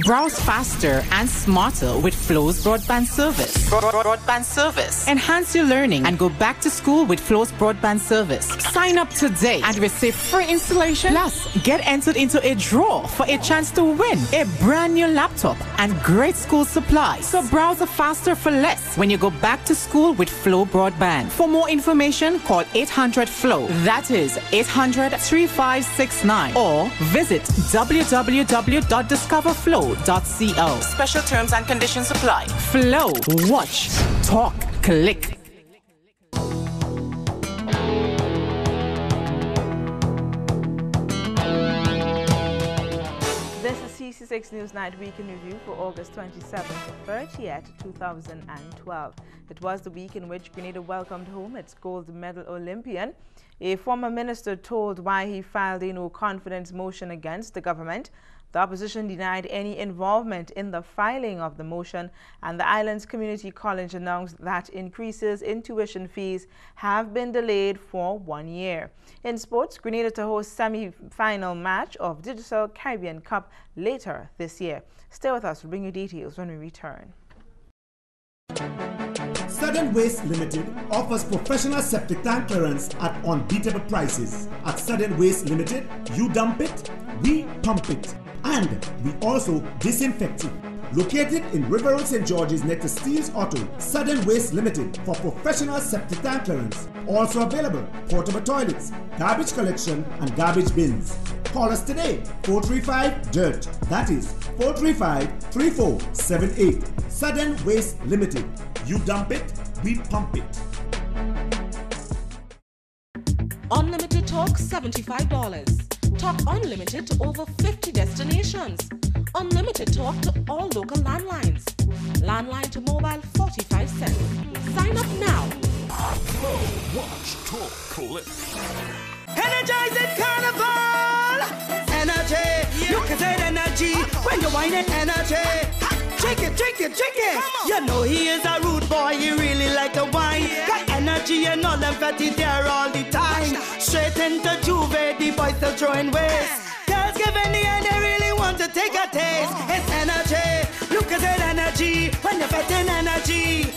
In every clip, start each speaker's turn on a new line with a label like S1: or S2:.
S1: Browse faster and smarter with Flo's broadband service. Broadband service. Enhance your learning and go back to school with Flo's broadband service. Sign up today and receive free installation. Plus, get entered into a draw for a chance to win a brand new laptop and great school supplies. So browse faster for less when you go back to school with Flo broadband. For more information, call 800-FLO. That is 800-3569 or visit www.discoverflo.co. Special terms and conditions apply. Flow. Watch. Talk. Click.
S2: This is CC6 News Night Week in Review for August 27th to 30th, 2012. It was the week in which Grenada welcomed home its gold medal Olympian. A former minister told why he filed a no-confidence motion against the government. The opposition denied any involvement in the filing of the motion, and the island's community college announced that increases in tuition fees have been delayed for 1 year. In sports, Grenada to host semi-final match of Digital Caribbean Cup later this year. Stay with us, we'll bring you details when we return.
S3: Sudden Waste Limited offers professional septic tank clearance at unbeatable prices. At Sudden Waste Limited, you dump it, we pump it. And we also disinfect it. Located in River Road, St. George's next to Steve's Auto, Sudden Waste Limited for professional septic tank clearance. Also available, portable toilets, garbage collection and garbage bins. Call us today, 435-DIRT. That is 435-3478. Sudden Waste Limited. You dump it, we pump it.
S4: Unlimited talk, $75. Talk unlimited to over 50 destinations. Unlimited talk to all local landlines. Landline to mobile, 45 cents. Sign up now.
S5: Flow, watch, talk, click.
S6: Energizing Carnival! Energy! Yeah. Look at that energy when you're whining energy. Drink it, drink it, drink it! You know he is a rude boy, he really like to wine. Yeah. Got energy and all them fatty there all the time. Straight into Juve, the boys still throwing waste. Girls giving the end, they really want to take a taste. It's energy, look at that energy when you're fetting energy.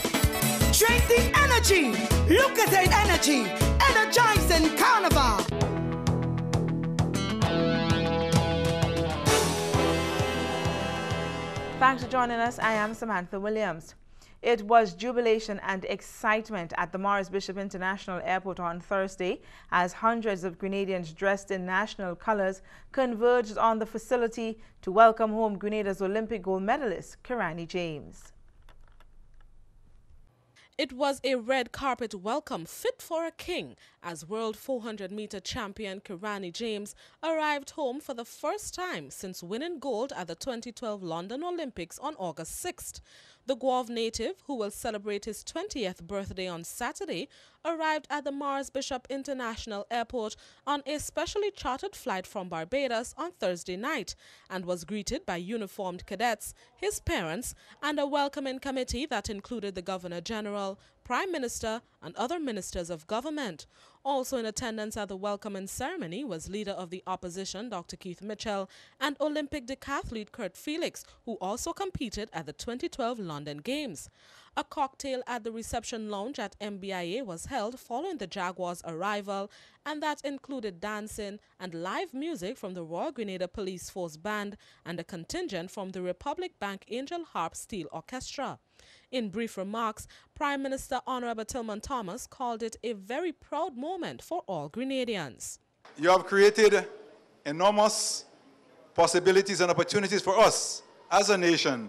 S6: Drink the energy, look at that energy. Energizing Carnival.
S2: Thanks for joining us. I am Samantha Williams. It was jubilation and excitement at the Morris Bishop International Airport on Thursday as hundreds of Grenadians dressed in national colors converged on the facility to welcome home Grenada's Olympic gold medalist, Kirani James.
S4: It was a red carpet welcome fit for a king as world 400-meter champion Kirani James arrived home for the first time since winning gold at the 2012 London Olympics on August 6th. The Guave native, who will celebrate his 20th birthday on Saturday, arrived at the Morris Bishop International Airport on a specially chartered flight from Barbados on Thursday night and was greeted by uniformed cadets, his parents, and a welcoming committee that included the Governor General, Prime Minister, and other ministers of government. Also in attendance at the welcoming ceremony was Leader of the Opposition, Dr. Keith Mitchell, and Olympic decathlete Kurt Felix, who also competed at the 2012 London Games. A cocktail at the reception lounge at MBIA was held following the Jaguars' arrival, and that included dancing and live music from the Royal Grenada Police Force Band and a contingent from the Republic Bank Angel Harp Steel Orchestra. In brief remarks, Prime Minister Honorable Tillman Thomas called it a very proud moment for all Grenadians.
S7: You have created enormous possibilities and opportunities for us as a nation,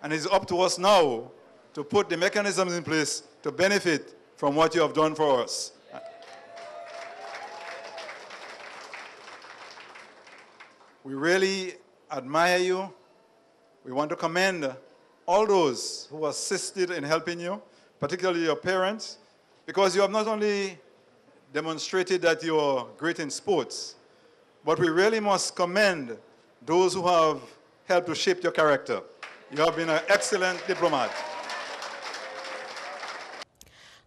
S7: and it's up to us now to put the mechanisms in place to benefit from what you have done for us. We really admire you. We want to commend all those who assisted in helping you, particularly your parents, because you have not only demonstrated that you're great in sports, but we really must commend those who have helped to shape your character. You have been an excellent diplomat.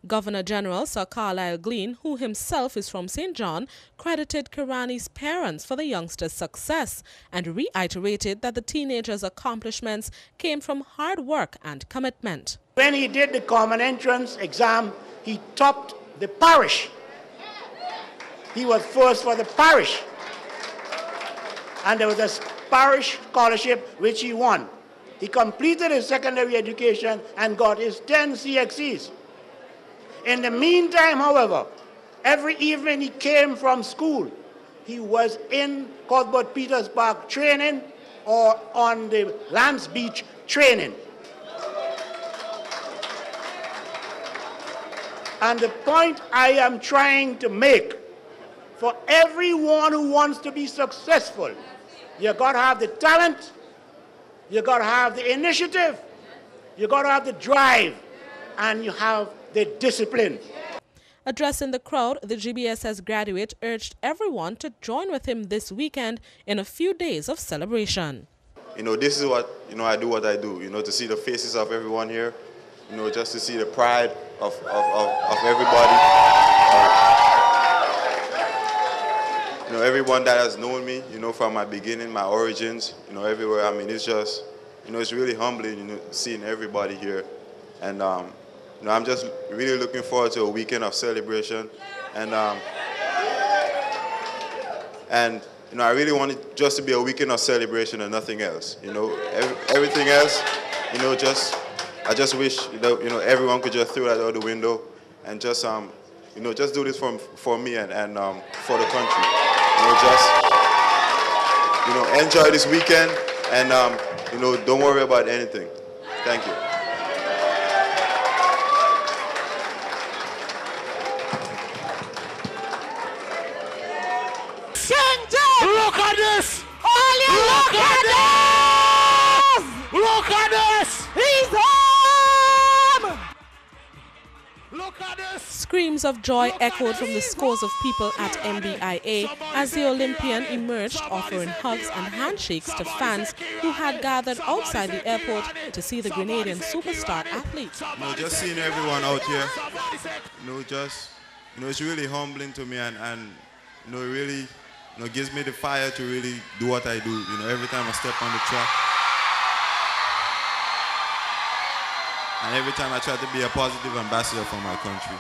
S4: Governor-General Sir Carlisle Glean, who himself is from St. John, credited Kirani's parents for the youngster's success and reiterated that the teenager's accomplishments came from hard work and commitment.
S8: When he did the common entrance exam, he topped the parish. He was first for the parish. And there was a parish scholarship which he won. He completed his secondary education and got his 10 CXCs. In the meantime, however, every evening he came from school, he was in Cuthbert Peters Park training or on the Lance Beach training. And the point I am trying to make, for everyone who wants to be successful, you got to have the talent, you got to have the initiative, you got to have the drive, and you have the discipline.
S4: Addressing the crowd, the GBSS graduate urged everyone to join with him this weekend in a few days of celebration.
S9: This is what, I do what I do, to see the faces of everyone here, just to see the pride of everybody. Everyone that has known me, from my beginning, my origins, everywhere. I mean, it's just, it's really humbling, seeing everybody here. And, I'm just really looking forward to a weekend of celebration. And I really want it just to be a weekend of celebration and nothing else. Everything else, I just wish, everyone could just throw that out the window and just, just do this for me and for the country. Enjoy this weekend and, don't worry about anything. Thank you.
S6: Look at this! Look at this! Look at this! He's home! Look at this!
S4: Screams of joy echoed from the scores of people at MBIA as the Olympian emerged, offering hugs and handshakes to fans who had gathered outside the airport to see the Grenadian superstar athlete.
S9: Just seeing everyone out here, it's really humbling to me and it really gives me the fire to really do what I do, every time I step on the track. And every time I try to be a positive ambassador for my country.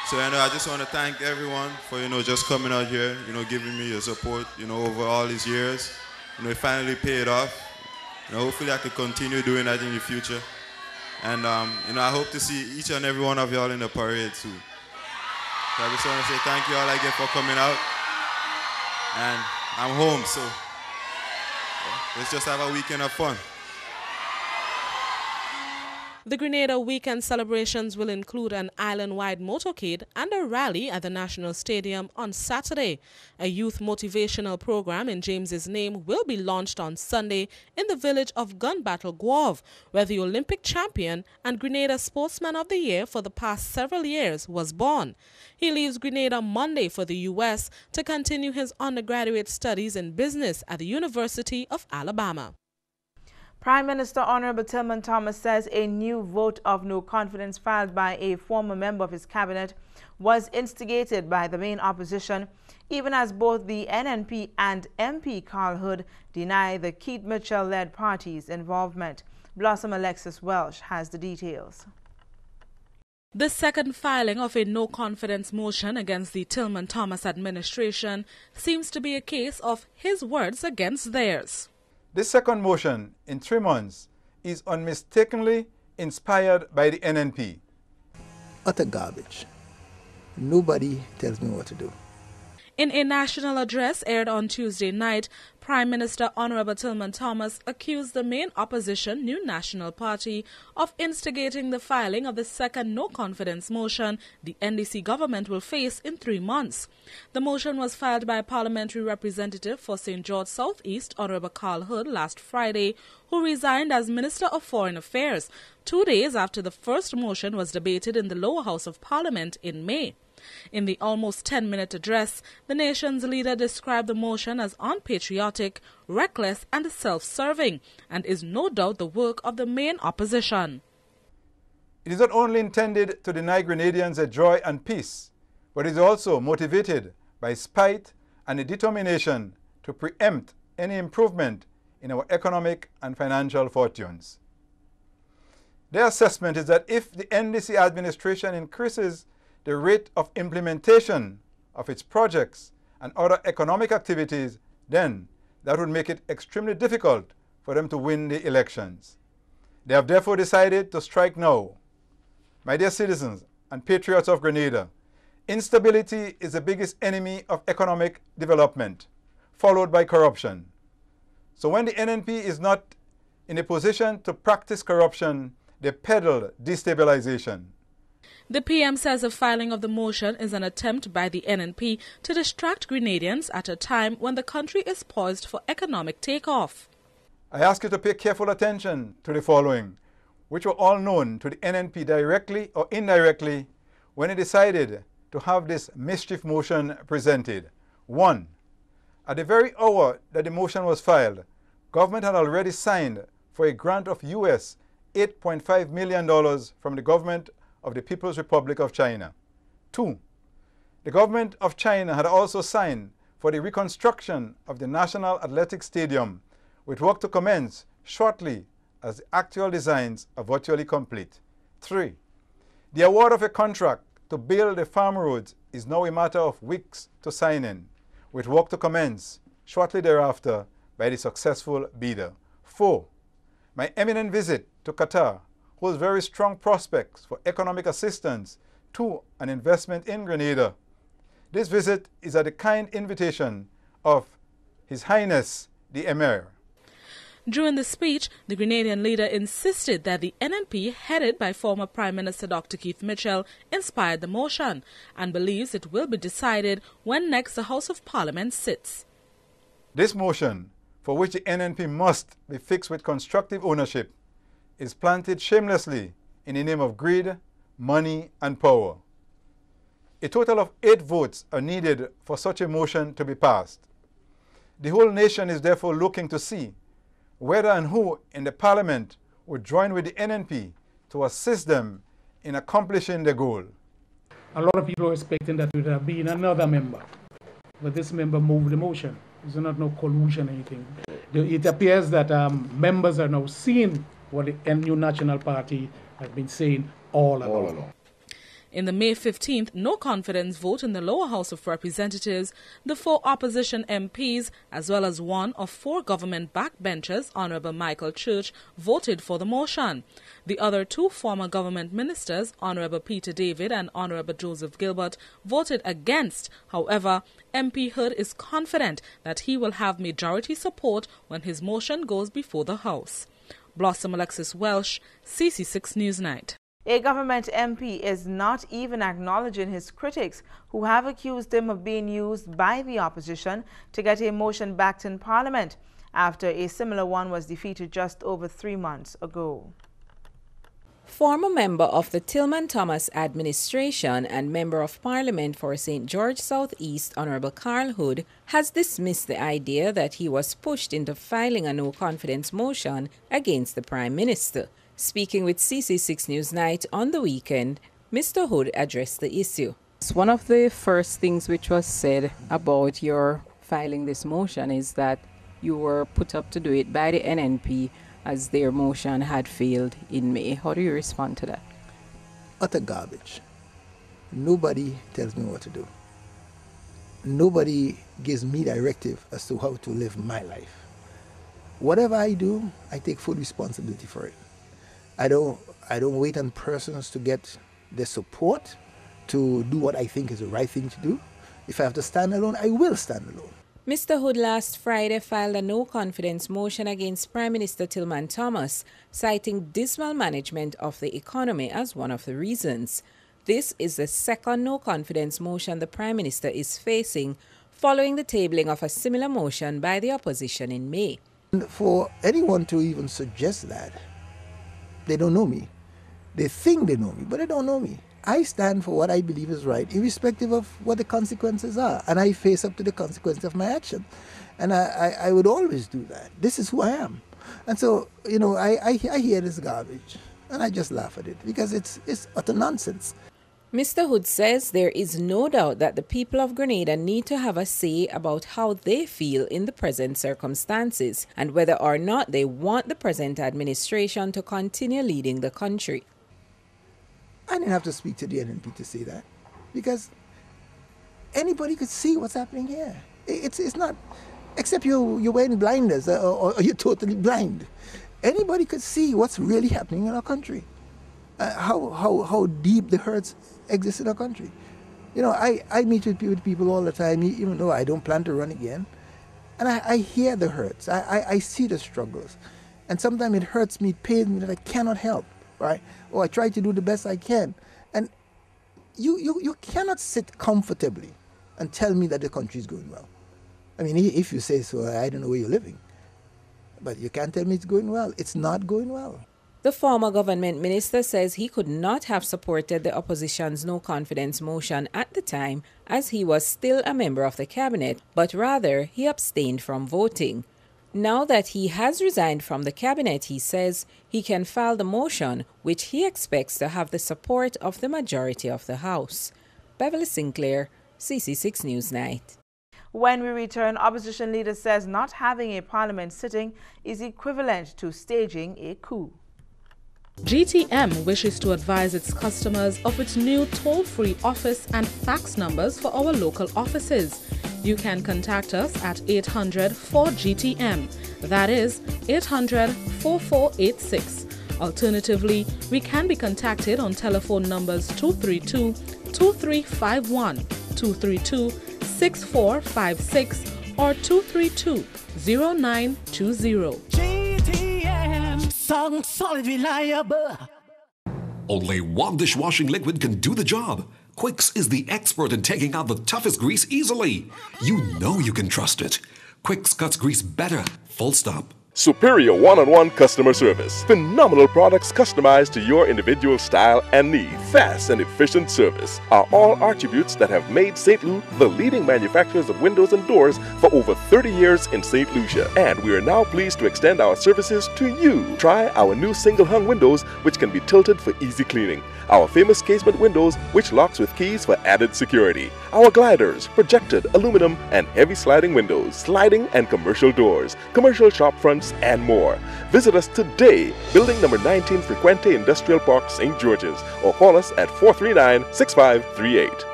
S9: So I just want to thank everyone for, just coming out here, giving me your support, over all these years. It finally paid off. Hopefully I can continue doing that in the future. And, I hope to see each and every one of y'all in the parade too. So I just want to say thank you all again for coming out. And I'm home, so let's just have a weekend of fun.
S4: The Grenada weekend celebrations will include an island-wide motorcade and a rally at the National Stadium on Saturday. A youth motivational program in James's name will be launched on Sunday in the village of Gun Battle, Guave, where the Olympic champion and Grenada Sportsman of the Year for the past several years was born. He leaves Grenada Monday for the U.S. to continue his undergraduate studies in business at the University of Alabama.
S2: Prime Minister Honorable Tillman Thomas says a new vote of no confidence filed by a former member of his cabinet was instigated by the main opposition, even as both the NNP and MP Carl Hood deny the Keith Mitchell-led party's involvement. Blossom Alexis Welsh has the details.
S4: The second filing of a no-confidence motion against the Tillman Thomas administration seems to be a case of his words against theirs.
S7: This second motion in 3 months is unmistakably inspired by the NNP.
S10: Utter garbage. Nobody tells me what to do.
S4: In a national address aired on Tuesday night, Prime Minister Honorable Tillman Thomas accused the main opposition, New National Party, of instigating the filing of the second no-confidence motion the NDC government will face in 3 months. The motion was filed by Parliamentary Representative for St. George South East, Honorable Carl Hood, last Friday, who resigned as Minister of Foreign Affairs, 2 days after the first motion was debated in the lower house of Parliament in May. In the almost 10-minute address, the nation's leader described the motion as unpatriotic, reckless and self-serving, and is no doubt the work of the main opposition.
S7: It is not only intended to deny Grenadians a joy and peace, but is also motivated by spite and a determination to preempt any improvement in our economic and financial fortunes. Their assessment is that if the NDC administration increases the rate of implementation of its projects and other economic activities, then that would make it extremely difficult for them to win the elections. They have therefore decided to strike now. My dear citizens and patriots of Grenada, instability is the biggest enemy of economic development, followed by corruption. So when the NNP is not in a position to practice corruption, they peddle destabilization.
S4: The PM says the filing of the motion is an attempt by the NNP to distract Grenadians at a time when the country is poised for economic takeoff.
S7: I ask you to pay careful attention to the following, which were all known to the NNP directly or indirectly when it decided to have this mischief motion presented. 1. At the very hour that the motion was filed, government had already signed for a grant of US $8.5 million from the government of the People's Republic of China. 2. The government of China had also signed for the reconstruction of the National Athletic Stadium, with work to commence shortly as the actual designs are virtually complete. 3. The award of a contract to build the farm roads is now a matter of weeks to sign in, with work to commence shortly thereafter by the successful bidder. 4. My eminent visit to Qatar holds very strong prospects for economic assistance to an investment in Grenada. This visit is at the kind invitation of His Highness the Emir.
S4: During the speech, the Grenadian leader insisted that the NNP, headed by former Prime Minister Dr. Keith Mitchell, inspired the motion and believes it will be decided when next the House of Parliament sits.
S7: This motion, for which the NNP must be fixed with constructive ownership, is planted shamelessly in the name of greed, money, and power. A total of 8 votes are needed for such a motion to be passed. The whole nation is therefore looking to see whether and who in the Parliament would join with the NNP to assist them in accomplishing the goal.
S11: A lot of people are expecting that there would have been another member, but this member moved the motion. There's not no collusion or anything. It appears that members are now seeing what the New National Party has been saying all along.
S4: In the May 15th no-confidence vote in the lower House of Representatives, the 4 opposition MPs, as well as one of 4 government backbenchers, Honourable Michael Church, voted for the motion. The other 2 former government ministers, Honourable Peter David and Honourable Joseph Gilbert, voted against. However, MP Hood is confident that he will have majority support when his motion goes before the House. Blossom Alexis Welsh, CC6 Newsnight.
S2: A government MP is not even acknowledging his critics who have accused him of being used by the opposition to get a motion backed in Parliament after a similar one was defeated just over 3 months ago.
S12: Former member of the Tillman Thomas administration and Member of Parliament for St. George South East, Honourable Carl Hood, has dismissed the idea that he was pushed into filing a no-confidence motion against the Prime Minister. Speaking with CC6 Newsnight on the weekend, Mr. Hood addressed the issue.
S13: One of the first things which was said about your filing this motion is that you were put up to do it by the NNP as their motion had failed in May. How do you respond to that?
S10: Utter garbage. Nobody tells me what to do. Nobody gives me directive as to how to live my life. Whatever I do, I take full responsibility for it. I don't wait on persons to get their support to do what I think is the right thing to do. If I have to stand alone, I will stand alone.
S12: Mr. Hood last Friday filed a no-confidence motion against Prime Minister Tillman Thomas, citing dismal management of the economy as one of the reasons. This is the second no-confidence motion the Prime Minister is facing, following the tabling of a similar motion by the opposition in May.
S10: And for anyone to even suggest that, they don't know me. They think they know me, but they don't know me. I stand for what I believe is right, irrespective of what the consequences are. And I face up to the consequences of my action. And I would always do that. This is who I am. And so, I hear this garbage. And I just laugh at it because it's utter nonsense.
S12: Mr. Hood says there is no doubt that the people of Grenada need to have a say about how they feel in the present circumstances and whether or not they want the present administration to continue leading the country.
S10: I didn't have to speak to the NNP to say that because anybody could see what's happening here. It's not, except you're wearing blinders or you're totally blind. Anybody could see what's really happening in our country. How deep the hurts exist in our country. You know, I meet with people all the time, even though I don't plan to run again. And I hear the hurts. I see the struggles. And sometimes it hurts me, it pains me that I cannot help, right? Or I try to do the best I can. And you cannot sit comfortably and tell me that the country is going well. I mean, if you say so, I don't know where you're living. But you can't tell me it's going well. It's not going well.
S12: The former government minister says he could not have supported the opposition's no-confidence motion at the time as he was still a member of the cabinet, but rather he abstained from voting. Now that he has resigned from the cabinet, he says he can file the motion, which he expects to have the support of the majority of the House. Beverly Sinclair, CC6 Newsnight.
S2: When we return, opposition leader says not having a parliament sitting is equivalent to staging a coup.
S4: GTM wishes to advise its customers of its new toll-free office and fax numbers for our local offices. You can contact us at 800-4GTM. That is 800-4486. Alternatively, we can be contacted on telephone numbers 232-2351, 232-6456 or 232-0920.
S6: Solid, reliable.
S5: Only one dishwashing liquid can do the job. Quicks is the expert in taking out the toughest grease easily. You know you can trust it. Quicks cuts grease better, full stop.
S14: Superior one-on-one customer service. Phenomenal products customized to your individual style and need. Fast and efficient service are all attributes that have made St. Lou the leading manufacturers of windows and doors for over 30 years in St. Lucia. And we are now pleased to extend our services to you. Try our new single-hung windows, which can be tilted for easy cleaning. Our famous casement windows, which locks with keys for added security. Our gliders, projected aluminum and heavy sliding windows, sliding and commercial doors, commercial shop fronts, and more. Visit us today, building number 19 Frequente Industrial Park, St. George's, or call us at 439-6538.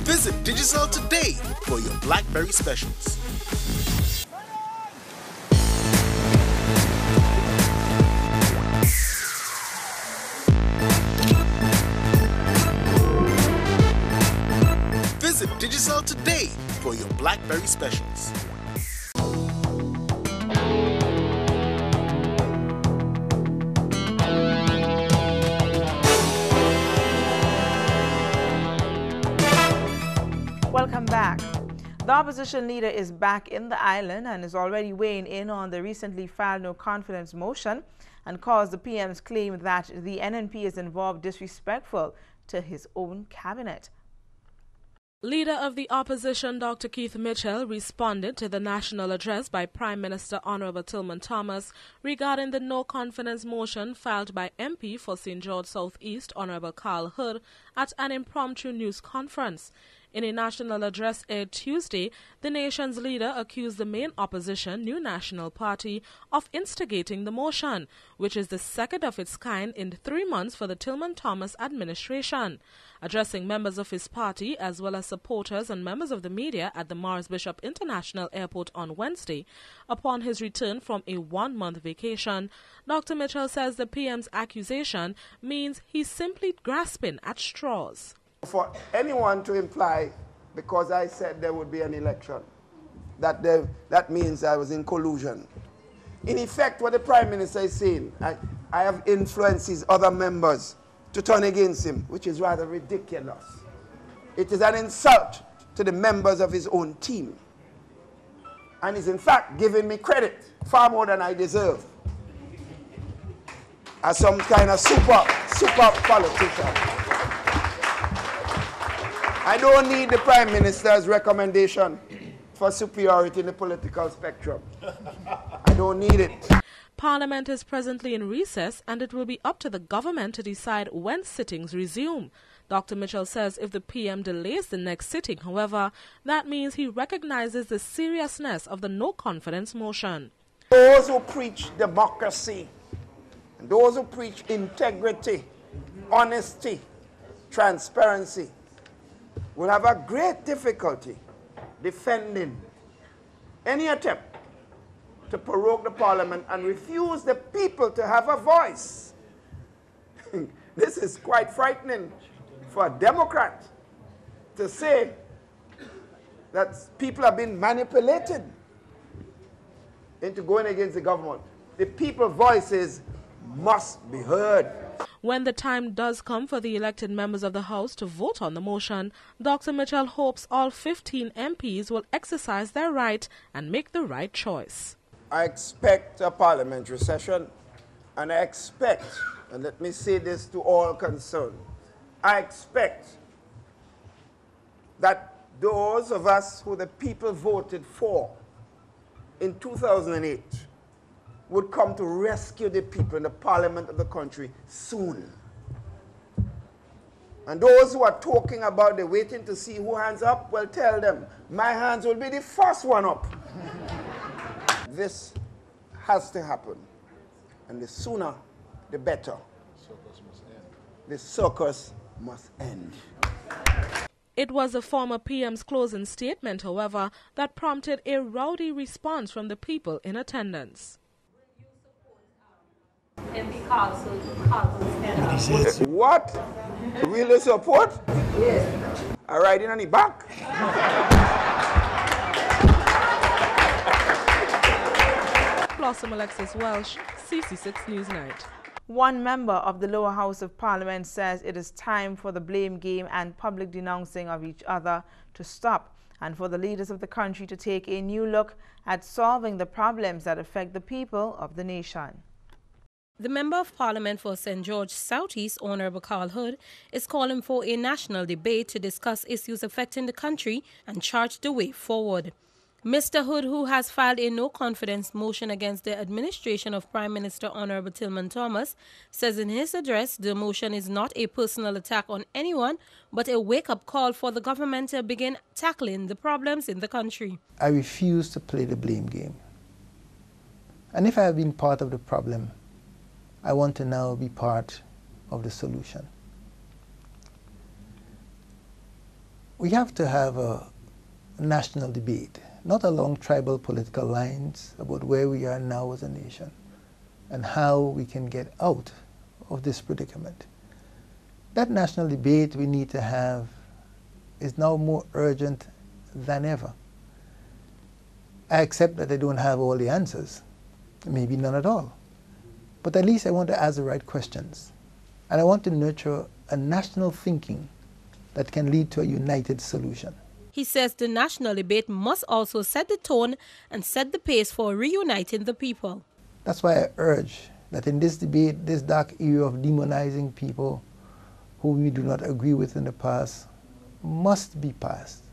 S15: Visit Digicel today for your BlackBerry specials. Visit Digicel today for your BlackBerry specials.
S2: Welcome back. The opposition leader is back in the island and is already weighing in on the recently filed no confidence motion and calls the PM's claim that the NNP is involved disrespectful to his own cabinet.
S4: Leader of the opposition, Dr. Keith Mitchell, responded to the national address by Prime Minister Honorable Tillman Thomas regarding the no-confidence motion filed by MP for St. George South East, Honorable Carl Hood, at an impromptu news conference. In a national address aired Tuesday, the nation's leader accused the main opposition, New National Party, of instigating the motion, which is the second of its kind in 3 months for the Tillman Thomas administration. Addressing members of his party, as well as supporters and members of the media at the Morris Bishop International Airport on Wednesday, upon his return from a 1-month vacation, Dr. Mitchell says the PM's accusation means he's simply grasping at straws.
S16: For anyone to imply, because I said there would be an election, that means I was in collusion. In effect, what the Prime Minister is saying, I have influenced his other members to turn against him, which is rather ridiculous. It is an insult to the members of his own team. And is in fact giving me credit far more than I deserve as some kind of super politician. I don't need the Prime Minister's recommendation for superiority in the political spectrum. I don't need it.
S4: Parliament is presently in recess, and it will be up to the government to decide when sittings resume. Dr. Mitchell says if the PM delays the next sitting, however, that means he recognizes the seriousness of the no-confidence motion.
S16: Those who preach democracy, and those who preach integrity, honesty, transparency, will have a great difficulty defending any attempt to prorogue the Parliament and refuse the people to have a voice. This is quite frightening for a Democrat to say that people have been manipulated into going against the government. The people's voices must be heard.
S4: When the time does come for the elected members of the House to vote on the motion, Dr. Mitchell hopes all 15 MPs will exercise their right and make the right choice.
S16: I expect a parliamentary session, and I expect, and let me say this to all concerned, I expect that those of us who the people voted for in 2008 would come to rescue the people in the parliament of the country soon. And those who are talking about the waiting to see who hands up, well, tell them, my hands will be the first one up. This has to happen. And the sooner, the better. The circus must end.
S4: It was the former PM's closing statement, however, that prompted a rowdy response from the people in attendance.
S16: What? Will you support?
S8: Yes.
S16: I ride in on the back.
S4: Blossom Alexis Welsh, CC6 Newsnight.
S2: One member of the lower house of parliament says it is time for the blame game and public denouncing of each other to stop, and for the leaders of the country to take a new look at solving the problems that affect the people of the nation.
S17: The Member of Parliament for St. George South East, Honourable Carl Hood, is calling for a national debate to discuss issues affecting the country and chart the way forward. Mr. Hood, who has filed a no-confidence motion against the administration of Prime Minister Honourable Tillman Thomas, says in his address the motion is not a personal attack on anyone, but a wake-up call for the government to begin tackling the problems in the country.
S10: I refuse to play the blame game. And if I have been part of the problem, I want to now be part of the solution. We have to have a national debate, not along tribal political lines, about where we are now as a nation and how we can get out of this predicament. That national debate we need to have is now more urgent than ever. I accept that I don't have all the answers, maybe none at all. But at least I want to ask the right questions. And I want to nurture a national thinking that can lead to a united solution.
S17: He says the national debate must also set the tone and set the pace for reuniting the people.
S10: That's why I urge that in this debate, this dark era of demonizing people who we do not agree with in the past must be passed.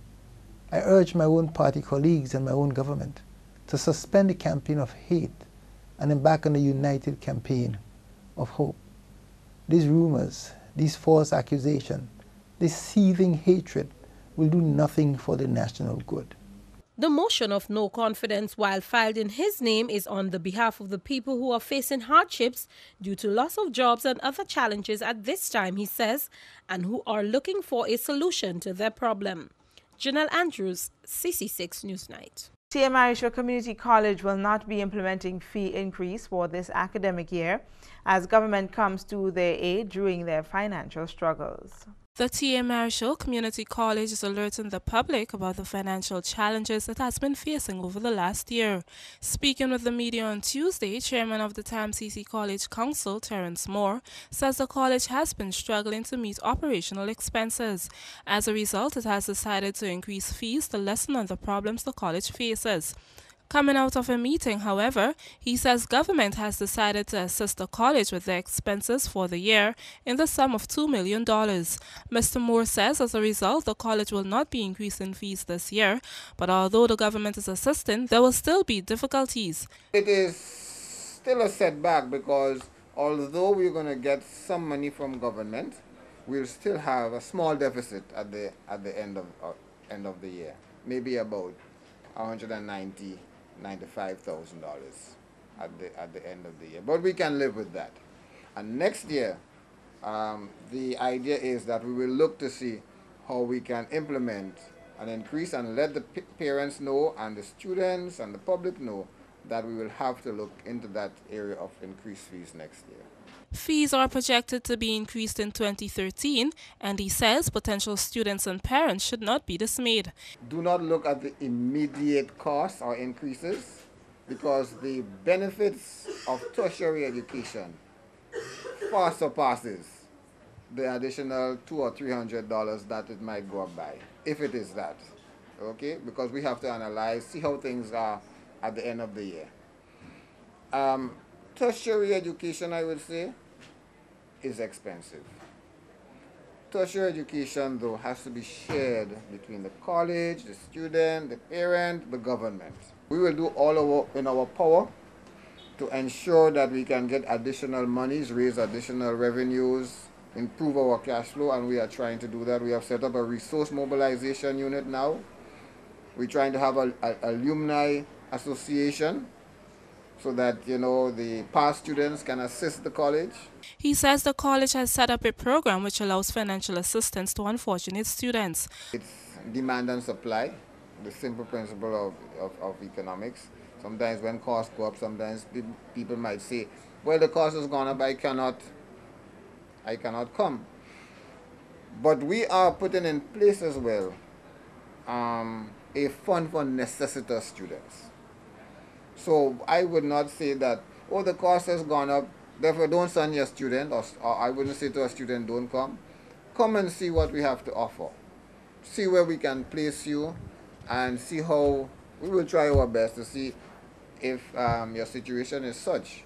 S10: I urge my own party colleagues and my own government to suspend the campaign of hate and embark on a united campaign of hope. These rumors, these false accusations, this seething hatred will do nothing for the national good.
S17: The motion of no confidence, while filed in his name, is on the behalf of the people who are facing hardships due to loss of jobs and other challenges at this time, he says, and who are looking for a solution to their problem. Janelle Andrews, CC6 Newsnight.
S2: TMI Community College will not be implementing fee increase for this academic year as government comes to their aid during their financial struggles.
S18: The T.A. Marshall Community College is alerting the public about the financial challenges it has been facing over the last year. Speaking with the media on Tuesday, Chairman of the Tam CC College Council, Terence Moore, says the college has been struggling to meet operational expenses. As a result, it has decided to increase fees to lessen the problems the college faces. Coming out of a meeting, however, he says government has decided to assist the college with their expenses for the year in the sum of $2 million. Mr. Moore says as a result, the college will not be increasing fees this year, but although the government is assisting, there will still be difficulties.
S19: It is still a setback because although we're going to get some money from government, we'll still have a small deficit at the end of the year, maybe about $195,000 at the end of the year. But we can live with that. And next year, the idea is that we will look to see how we can implement an increase and let the parents know and the students and the public know that we will have to look into that area of increased fees next year.
S18: Fees are projected to be increased in 2013, and he says potential students and parents should not be dismayed.
S19: Do not look at the immediate costs or increases, because the benefits of tertiary education far surpasses the additional $200 or $300 that it might go up by, if it is that, okay? Because we have to analyze, see how things are at the end of the year. Tertiary education, I would say, is expensive. Tertiary education, though, has to be shared between the college, the student, the parent, the government. We will do all in our power to ensure that we can get additional monies, raise additional revenues, improve our cash flow, and we are trying to do that. We have set up a resource mobilization unit now. We're trying to have an alumni association so that, you know, the past students can assist the college.
S18: He says the college has set up a program which allows financial assistance to unfortunate students.
S19: It's demand and supply, the simple principle of economics. Sometimes when costs go up, sometimes people might say, well, the cost has gone up, I cannot come. But we are putting in place as well a fund for necessitous students. So I would not say that, oh, the cost has gone up, therefore don't send your student, or I wouldn't say to a student, don't come. Come and see what we have to offer. See where we can place you, and see how, we will try our best to see if your situation is such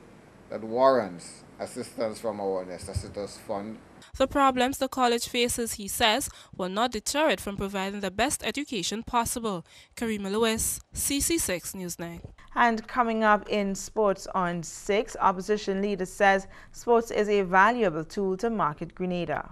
S19: that warrants assistance from our necessitous fund.
S18: The problems the college faces, he says, will not deter it from providing the best education possible. Karima Lewis, CC6 News 9.
S2: And coming up in Sports on 6, opposition leader says sports is a valuable tool to market Grenada.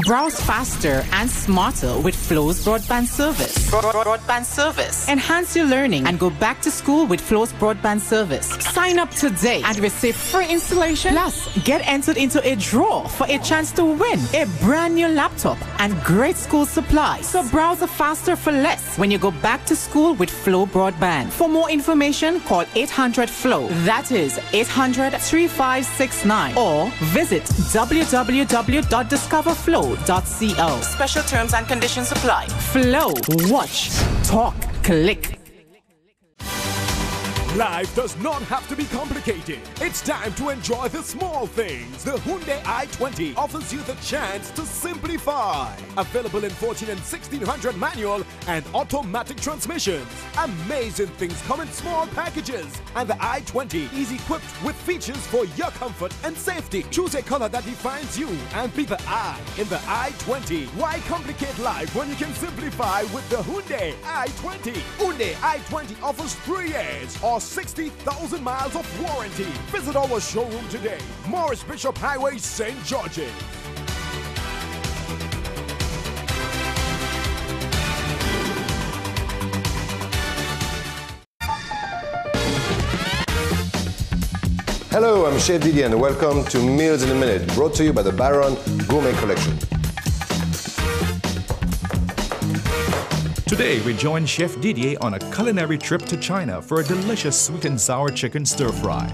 S1: Browse faster and smarter with Flo's broadband service. Broadband service. Enhance your learning and go back to school with Flo's broadband service. Sign up today and receive free installation. Plus, get entered into a draw for a chance to win a brand new laptop and great school supplies. So browse faster for less when you go back to school with Flo broadband. For more information, call 800-FLO. That is 800-3569, or visit www.discoverflo.co. Special terms and conditions apply. Flow. Watch. Talk. Click.
S20: Life does not have to be complicated. It's time to enjoy the small things. The Hyundai i20 offers you the chance to simplify. Available in 14 and 1600 manual and automatic transmissions. Amazing things come in small packages. And the i20 is equipped with features for your comfort and safety. Choose a color that defines you and be the I in the i20. Why complicate life when you can simplify with the Hyundai i20? Hyundai i20 offers 3 years or 60,000 miles of warranty. Visit our showroom today. Morris Bishop Highway, St. George's.
S21: Hello, I'm Chef Didier and welcome to Meals in a Minute, brought to you by the Baron Gourmet Collection.
S22: Today, we join Chef Didier on a culinary trip to China for a delicious sweet and sour chicken stir-fry.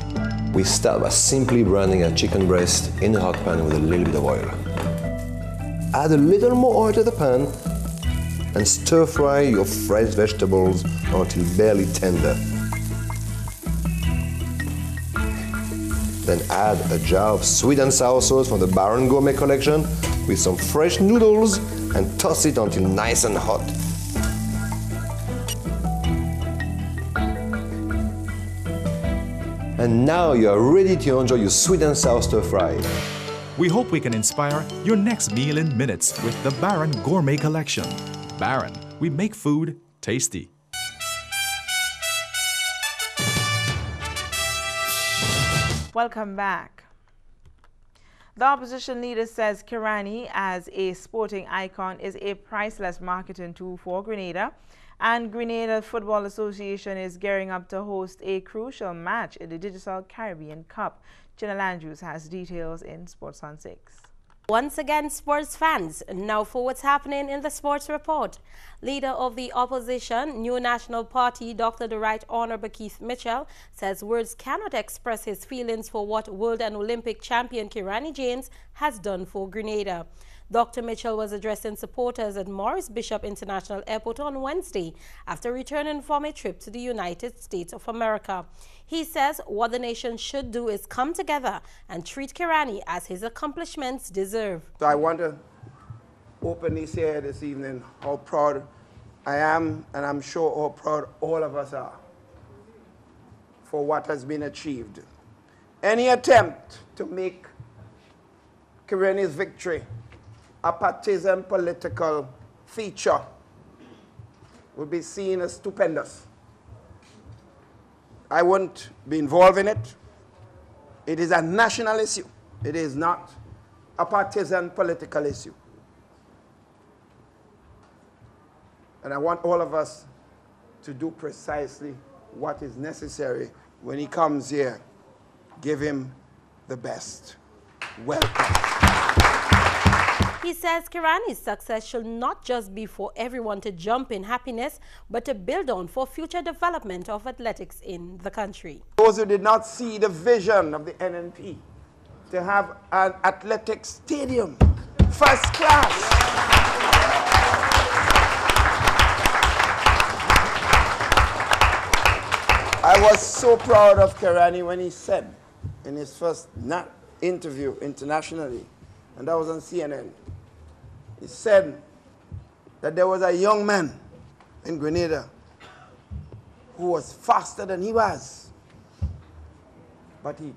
S21: We start by simply branding a chicken breast in a hot pan with a little bit of oil. Add a little more oil to the pan and stir-fry your fresh vegetables until barely tender. Then add a jar of sweet and sour sauce from the Baron Gourmet Collection with some fresh noodles and toss it until nice and hot. And now you are ready to enjoy your sweet and sour stir fry.
S22: We hope we can inspire your next meal in minutes with the Baron Gourmet Collection. Baron, we make food tasty.
S2: Welcome back. The opposition leader says Kirani, as a sporting icon, is a priceless marketing tool for Grenada, and Grenada Football Association is gearing up to host a crucial match in the Digital Caribbean Cup. Janelle Andrews has details in Sports on 6.
S3: Once again, sports fans, now for what's happening in the sports report. Leader of the opposition, New National Party, Dr. the Right Honorable Keith Mitchell, says words cannot express his feelings for what world and Olympic champion Kirani James has done for Grenada. Dr. Mitchell was addressing supporters at Morris Bishop International Airport on Wednesday after returning from a trip to the United States of America. He says what the nation should do is come together and treat Kirani as his accomplishments deserve.
S16: So I want to openly say this evening how proud I am, and I'm sure how proud all of us are for what has been achieved. Any attempt to make Kirani's victory a partisan political feature would be seen as stupendous. I won't be involved in it. It is a national issue. It is not a partisan political issue. And I want all of us to do precisely what is necessary when he comes here. Give him the best. Welcome.
S3: He says Kirani's success should not just be for everyone to jump in happiness, but to build on for future development of athletics in the country.
S16: Those who did not see the vision of the NNP to have an athletic stadium, first class. I was so proud of Kirani when he said in his first interview internationally, and that was on CNN, he said that there was a young man in Grenada who was faster than he was, but he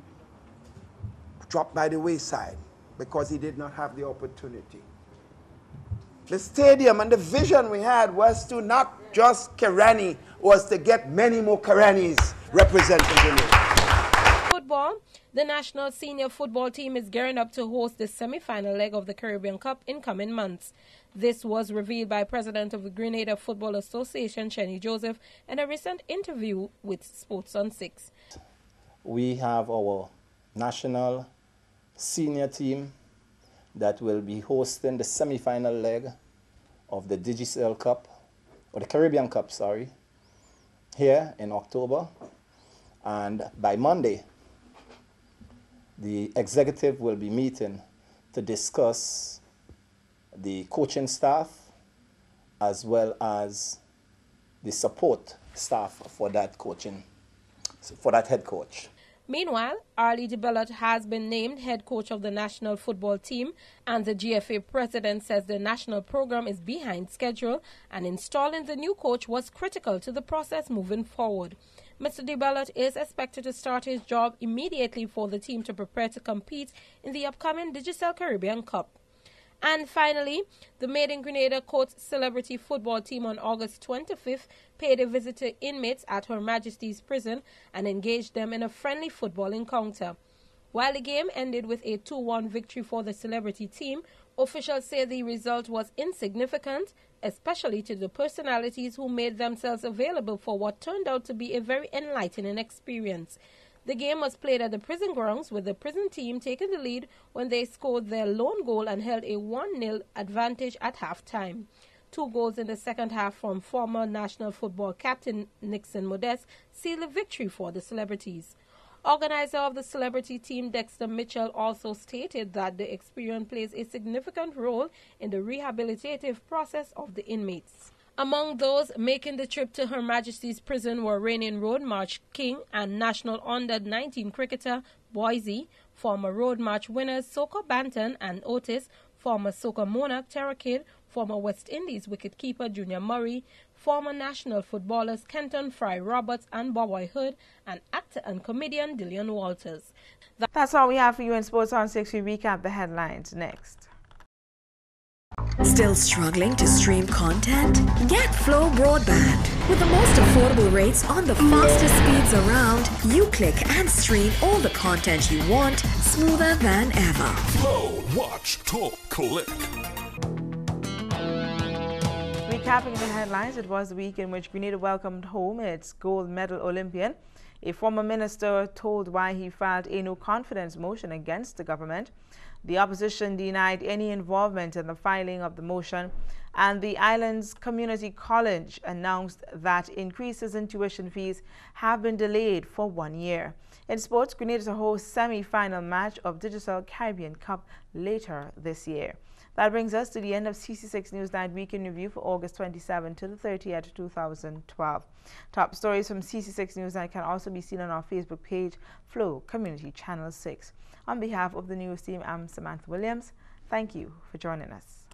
S16: dropped by the wayside because he did not have the opportunity. The stadium and the vision we had was to not just Kirani, was to get many more Kiranis representing Grenada.
S17: Football. The national senior football team is gearing up to host the semi-final leg of the Caribbean Cup in coming months. This was revealed by President of the Grenada Football Association, Chenny Joseph, in a recent interview with Sports on 6.
S9: We have our national senior team that will be hosting the semi-final leg of the Digicel Cup, or the Caribbean Cup, sorry, here in October. And by Monday, the executive will be meeting to discuss the coaching staff as well as the support staff for that coaching, for that head coach.
S17: Meanwhile, Arlie DeBellot has been named head coach of the national football team, and the GFA president says the national program is behind schedule and installing the new coach was critical to the process moving forward. Mr. DeBellot is expected to start his job immediately for the team to prepare to compete in the upcoming Digicel Caribbean Cup. And finally, the Made in Grenada Court Celebrity Football Team on August 25th paid a visit to inmates at Her Majesty's Prison and engaged them in a friendly football encounter. While the game ended with a 2-1 victory for the celebrity team, officials say the result was insignificant, especially to the personalities who made themselves available for what turned out to be a very enlightening experience. The game was played at the prison grounds, with the prison team taking the lead when they scored their lone goal and held a 1-0 advantage at halftime. 2 goals in the second half from former national football captain Nixon Modeste sealed the victory for the celebrities. Organizer of the celebrity team, Dexter Mitchell, also stated that the experience plays a significant role in the rehabilitative process of the inmates. Among those making the trip to Her Majesty's Prison were reigning Road March King and national under-19 cricketer Boise, former Road March winners Soko Banton and Otis, former Soca Monarch Tara Kidd, former West Indies wicketkeeper Junior Murray, former national footballers Kenton Fry Roberts and Boboy Hood, and actor and comedian Dillian Walters.
S2: That's all we have for you in Sports on 6. We recap the headlines next.
S7: Still struggling to stream content? Get Flow Broadband. With the most affordable rates on the fastest speeds around, you click and stream all the content you want, smoother than ever.
S20: Flow, watch, talk, click.
S2: Recapping the headlines, it was the week in which Grenada welcomed home its gold medal Olympian. A former minister told why he filed a no-confidence motion against the government. The opposition denied any involvement in the filing of the motion, and the island's community college announced that increases in tuition fees have been delayed for 1 year. In sports, Grenada to host semi-final match of Digital Caribbean Cup later this year. That brings us to the end of CC6 Newsnight Week in Review for August 27 to the 30th, 2012. Top stories from CC6 Newsnight can also be seen on our Facebook page, Flow Community Channel 6. On behalf of the news team, I'm Samantha Williams. Thank you for joining us.